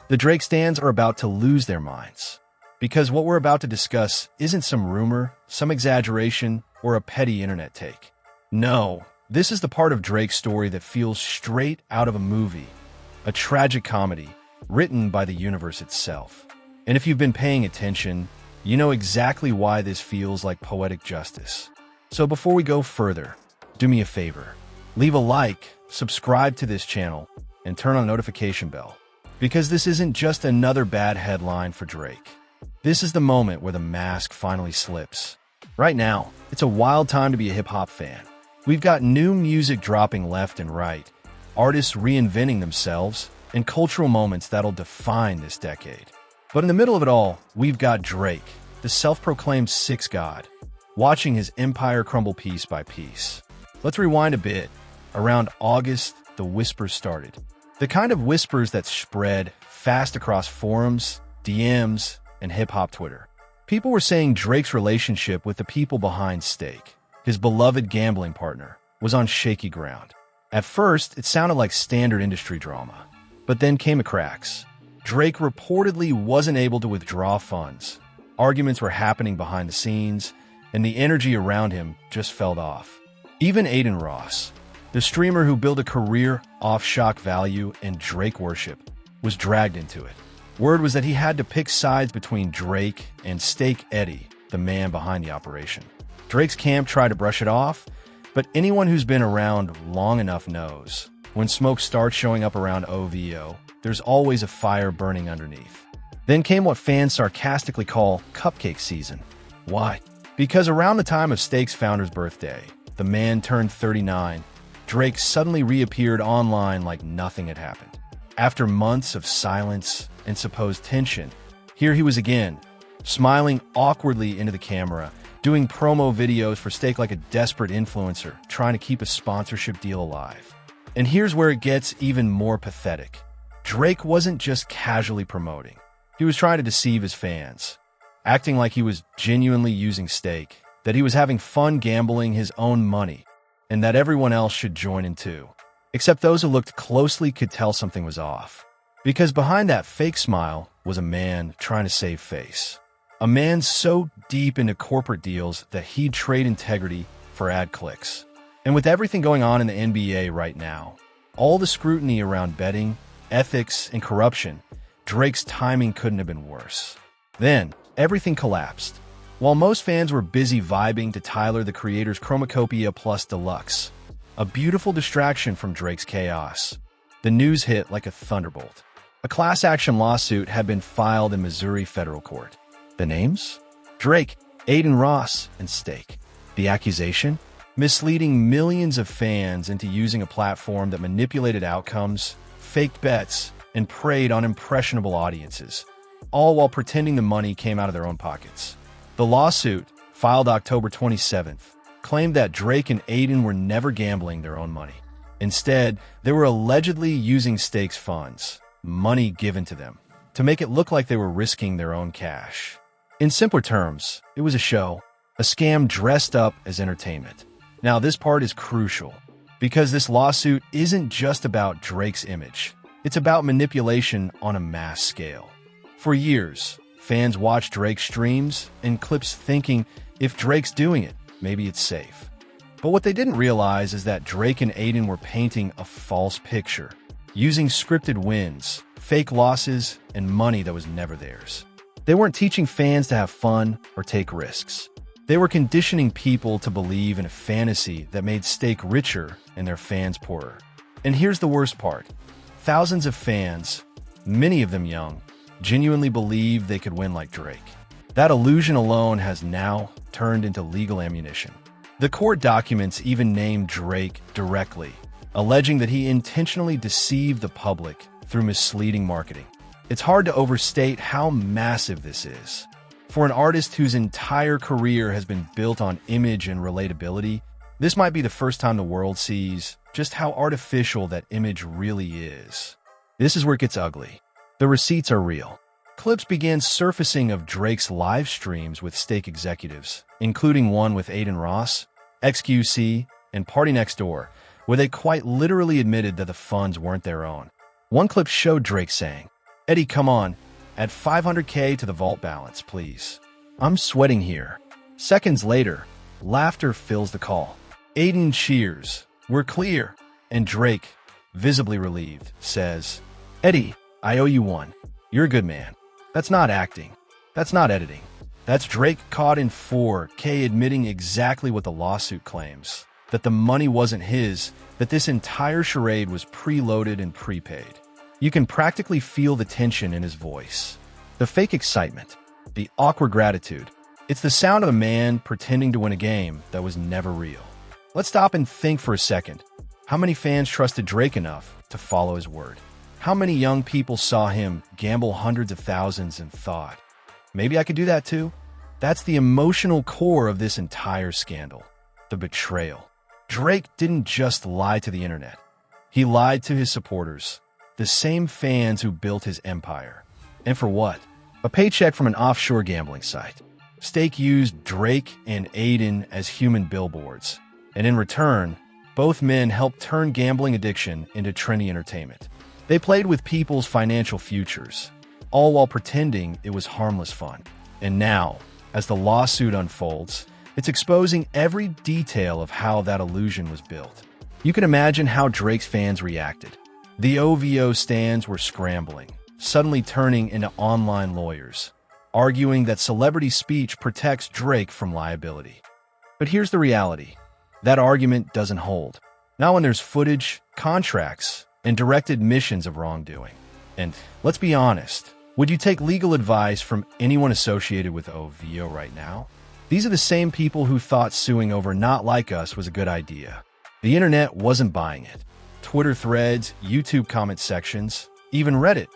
The Drake stans are about to lose their minds. Because what we're about to discuss isn't some rumor, some exaggeration, or a petty internet take. No, this is the part of Drake's story that feels straight out of a movie, a tragic comedy written by the universe itself. And if you've been paying attention, you know exactly why this feels like poetic justice. So before we go further, do me a favor. Leave a like, subscribe to this channel, and turn on the notification bell. Because this isn't just another bad headline for Drake. This is the moment where the mask finally slips. Right now, it's a wild time to be a hip-hop fan. We've got new music dropping left and right, artists reinventing themselves, and cultural moments that'll define this decade. But in the middle of it all, we've got Drake, the self-proclaimed Six God, watching his empire crumble piece by piece. Let's rewind a bit. Around August, the whispers started. The kind of whispers that spread fast across forums, DMs, and hip-hop Twitter. People were saying Drake's relationship with the people behind Stake, his beloved gambling partner, was on shaky ground. At first, it sounded like standard industry drama. But then came the cracks. Drake reportedly wasn't able to withdraw funds. Arguments were happening behind the scenes, and the energy around him just fell off. Even Aiden Ross, the streamer who built a career off shock value and Drake worship, was dragged into it. Word was that he had to pick sides between Drake and Stake Eddie, the man behind the operation. Drake's camp tried to brush it off, but anyone who's been around long enough knows. When smoke starts showing up around OVO, there's always a fire burning underneath. Then came what fans sarcastically call cupcake season. Why? Because around the time of Stake's founder's birthday, the man turned 39, Drake suddenly reappeared online like nothing had happened. After months of silence and supposed tension, here he was again, smiling awkwardly into the camera, doing promo videos for Stake like a desperate influencer, trying to keep a sponsorship deal alive. And here's where it gets even more pathetic. Drake wasn't just casually promoting. He was trying to deceive his fans, acting like he was genuinely using Stake, that he was having fun gambling his own money, and that everyone else should join in too. Except those who looked closely could tell something was off. Because behind that fake smile was a man trying to save face. A man so deep into corporate deals that he'd trade integrity for ad clicks. And with everything going on in the NBA right now, all the scrutiny around betting, ethics, and corruption, Drake's timing couldn't have been worse. Then, everything collapsed. While most fans were busy vibing to Tyler, the Creator's Chromacopia Plus Deluxe, a beautiful distraction from Drake's chaos, the news hit like a thunderbolt. A class action lawsuit had been filed in Missouri federal court. The names? Drake, Aiden Ross, and Stake. The accusation? Misleading millions of fans into using a platform that manipulated outcomes, faked bets, and preyed on impressionable audiences, all while pretending the money came out of their own pockets. The lawsuit, filed October 27th, claimed that Drake and Aiden were never gambling their own money. Instead, they were allegedly using Stake's funds, money given to them, to make it look like they were risking their own cash. In simpler terms, it was a show, a scam dressed up as entertainment. Now, this part is crucial, because this lawsuit isn't just about Drake's image. It's about manipulation on a mass scale. For years, fans watched Drake's streams and clips thinking, if Drake's doing it, maybe it's safe. But what they didn't realize is that Drake and Aiden were painting a false picture, using scripted wins, fake losses, and money that was never theirs. They weren't teaching fans to have fun or take risks. They were conditioning people to believe in a fantasy that made Stake richer and their fans poorer. And here's the worst part. Thousands of fans, many of them young, genuinely believed they could win like Drake. That illusion alone has now turned into legal ammunition. The court documents even named Drake directly, alleging that he intentionally deceived the public through misleading marketing. It's hard to overstate how massive this is. For an artist whose entire career has been built on image and relatability, this might be the first time the world sees just how artificial that image really is. This is where it gets ugly. The receipts are real. Clips began surfacing of Drake's live streams with Stake executives, including one with Aiden Ross, XQC, and Party Next Door, where they quite literally admitted that the funds weren't their own. One clip showed Drake saying, Eddie, come on. Add 500K to the vault balance, please. I'm sweating here. Seconds later, laughter fills the call. Aiden cheers. We're clear. And Drake, visibly relieved, says, Eddie, I owe you one. You're a good man. That's not acting. That's not editing. That's Drake caught in 4K admitting exactly what the lawsuit claims. That the money wasn't his, that this entire charade was preloaded and prepaid. You can practically feel the tension in his voice. The fake excitement. The awkward gratitude. It's the sound of a man pretending to win a game that was never real. Let's stop and think for a second. How many fans trusted Drake enough to follow his word? How many young people saw him gamble hundreds of thousands and thought, maybe I could do that too? That's the emotional core of this entire scandal. The betrayal. Drake didn't just lie to the internet. He lied to his supporters, the same fans who built his empire. And for what? A paycheck from an offshore gambling site. Stake used Drake and Aiden as human billboards. And in return, both men helped turn gambling addiction into trendy entertainment. They played with people's financial futures, all while pretending it was harmless fun. And now, as the lawsuit unfolds, it's exposing every detail of how that illusion was built. You can imagine how Drake's fans reacted. The OVO stands were scrambling, suddenly turning into online lawyers, arguing that celebrity speech protects Drake from liability. But here's the reality. That argument doesn't hold. Not when there's footage, contracts, and direct admissions of wrongdoing. And let's be honest, would you take legal advice from anyone associated with OVO right now? These are the same people who thought suing over Not Like Us was a good idea. The internet wasn't buying it. Twitter threads, YouTube comment sections, even Reddit.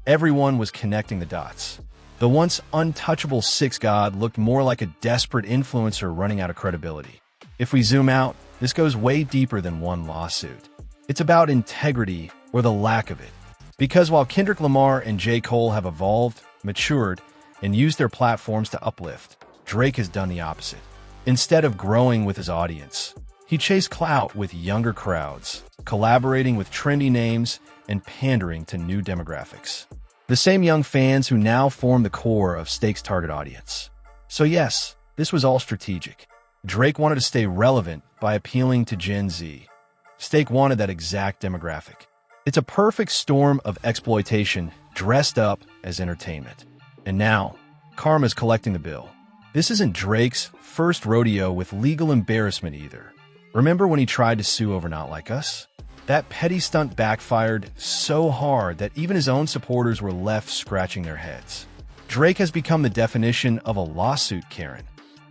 Everyone was connecting the dots. The once untouchable Six God looked more like a desperate influencer running out of credibility. If we zoom out, this goes way deeper than one lawsuit. It's about integrity or the lack of it. Because while Kendrick Lamar and J. Cole have evolved, matured, and used their platforms to uplift, Drake has done the opposite. Instead of growing with his audience, he chased clout with younger crowds, collaborating with trendy names and pandering to new demographics. The same young fans who now form the core of Stake's target audience. So yes, this was all strategic. Drake wanted to stay relevant by appealing to Gen Z. Stake wanted that exact demographic. It's a perfect storm of exploitation dressed up as entertainment. And now, karma's collecting the bill. This isn't Drake's first rodeo with legal embarrassment either. Remember when he tried to sue over Not Like Us? That petty stunt backfired so hard that even his own supporters were left scratching their heads. Drake has become the definition of a lawsuit Karen.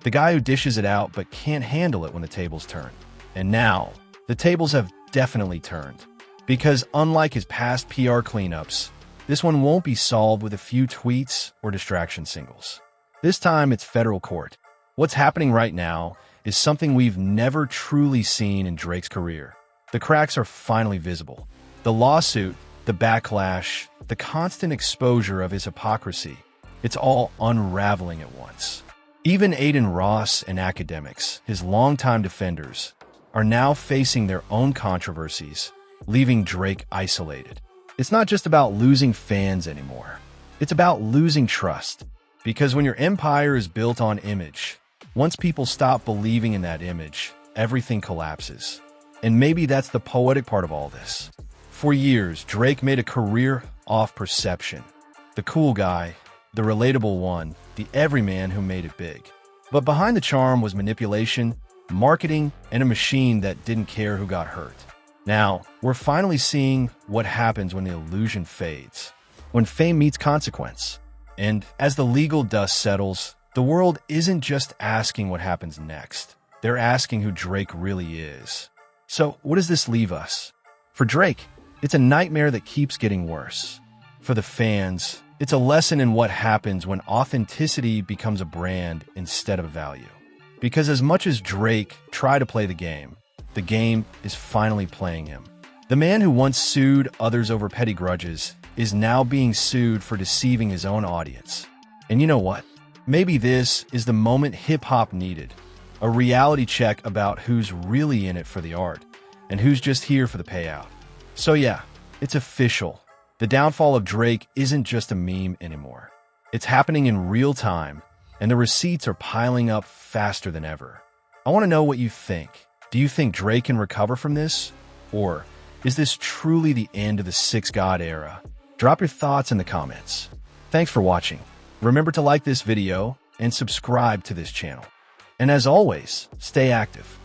The guy who dishes it out but can't handle it when the tables turn. And now, the tables have definitely turned. Because unlike his past PR cleanups, this one won't be solved with a few tweets or distraction singles. This time it's federal court. What's happening right now is something we've never truly seen in Drake's career. The cracks are finally visible. The lawsuit, the backlash, the constant exposure of his hypocrisy, it's all unraveling at once. Even Aiden Ross and academics, his longtime defenders, are now facing their own controversies, leaving Drake isolated. It's not just about losing fans anymore. It's about losing trust. Because when your empire is built on image, once people stop believing in that image, everything collapses. And maybe that's the poetic part of all this. For years, Drake made a career off perception. The cool guy, the relatable one, the everyman who made it big. But behind the charm was manipulation, marketing, and a machine that didn't care who got hurt. Now, we're finally seeing what happens when the illusion fades, when fame meets consequence. And as the legal dust settles, the world isn't just asking what happens next. They're asking who Drake really is. So what does this leave us? For Drake, it's a nightmare that keeps getting worse. For the fans, it's a lesson in what happens when authenticity becomes a brand instead of a value. Because as much as Drake tried to play the game is finally playing him. The man who once sued others over petty grudges is now being sued for deceiving his own audience. And you know what? Maybe this is the moment hip-hop needed. A reality check about who's really in it for the art and who's just here for the payout. So yeah, it's official. The downfall of Drake isn't just a meme anymore. It's happening in real time, and the receipts are piling up faster than ever. I want to know what you think. Do you think Drake can recover from this? Or is this truly the end of the Six God era? Drop your thoughts in the comments. Thanks for watching. Remember to like this video and subscribe to this channel. And as always, stay active.